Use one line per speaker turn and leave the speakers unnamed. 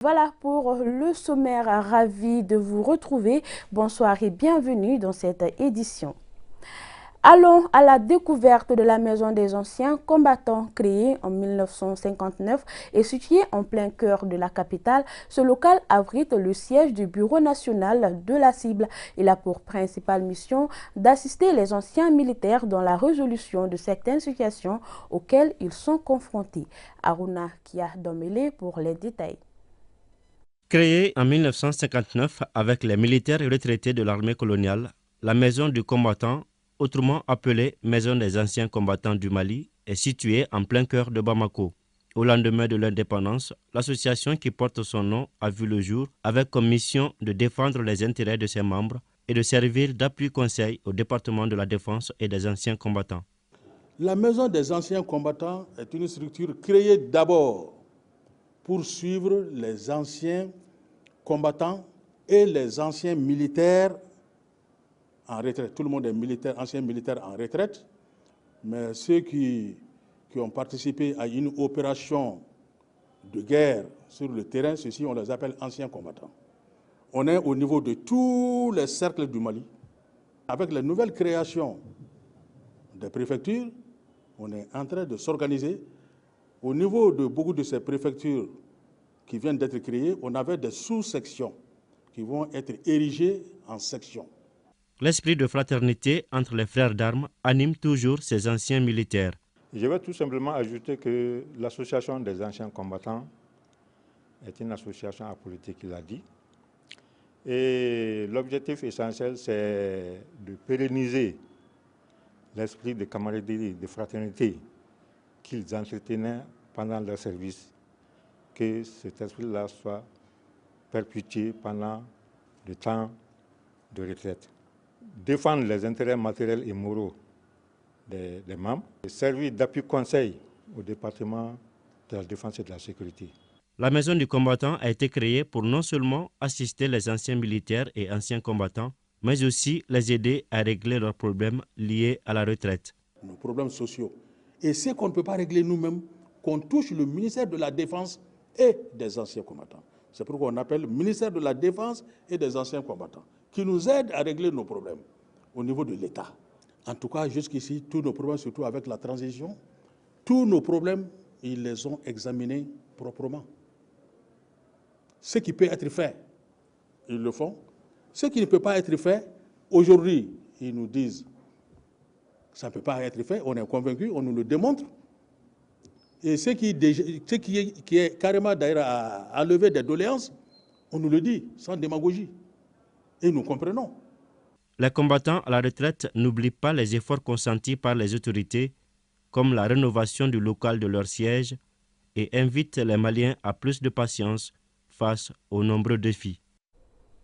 Voilà pour le sommaire, ravi de vous retrouver. Bonsoir et bienvenue dans cette édition. Allons à la découverte de la Maison des anciens combattants créée en 1959 et située en plein cœur de la capitale. Ce local abrite le siège du Bureau national de la cible. Il a pour principale mission d'assister les anciens militaires dans la résolution de certaines situations auxquelles ils sont confrontés. Aruna Kia Domele pour les détails.
Créée en 1959 avec les militaires retraités de l'armée coloniale, la Maison du combattant, autrement appelée Maison des anciens combattants du Mali, est située en plein cœur de Bamako. Au lendemain de l'indépendance, l'association qui porte son nom a vu le jour avec comme mission de défendre les intérêts de ses membres et de servir d'appui-conseil au département de la défense et des anciens combattants.
La Maison des anciens combattants est une structure créée d'abord pour suivre les anciens combattants et les anciens militaires en retraite. Tout le monde est militaire, ancien militaire en retraite, mais ceux qui ont participé à une opération de guerre sur le terrain, ceux-ci, on les appelle anciens combattants. On est au niveau de tous les cercles du Mali. Avec la nouvelle création des préfectures, on est en train de s'organiser. Au niveau de beaucoup de ces préfectures qui viennent d'être créées, on avait des sous-sections qui vont être érigées en sections.
L'esprit de fraternité entre les frères d'armes anime toujours ces anciens militaires.
Je vais tout simplement ajouter que l'association des anciens combattants est une association apolitique, il a dit. Et l'objectif essentiel, c'est de pérenniser l'esprit de camaraderie, de fraternité qu'ils entretenaient pendant leur service, que cet esprit-là soit perpétué pendant le temps de retraite. Défendre les intérêts matériels et moraux des membres, et servir d'appui-conseil au département de la défense et de la sécurité.
La Maison du combattant a été créée pour non seulement assister les anciens militaires et anciens combattants, mais aussi les aider à régler leurs problèmes liés à la retraite.
Nos problèmes sociaux. Et ce qu'on ne peut pas régler nous-mêmes, qu'on touche le ministère de la Défense et des anciens combattants. C'est pourquoi on appelle le ministère de la Défense et des anciens combattants, qui nous aide à régler nos problèmes au niveau de l'État. En tout cas, jusqu'ici, tous nos problèmes, surtout avec la transition, tous nos problèmes, ils les ont examinés proprement. Ce qui peut être fait, ils le font. Ce qui ne peut pas être fait, aujourd'hui, ils nous disent que ça ne peut pas être fait, on est convaincu, on nous le démontre. Et ce qui est carrément d'ailleurs à lever des doléances, on nous le dit, sans démagogie. Et nous comprenons.
Les combattants à la retraite n'oublient pas les efforts consentis par les autorités, comme la rénovation du local de leur siège, et invitent les Maliens à plus de patience face aux nombreux défis.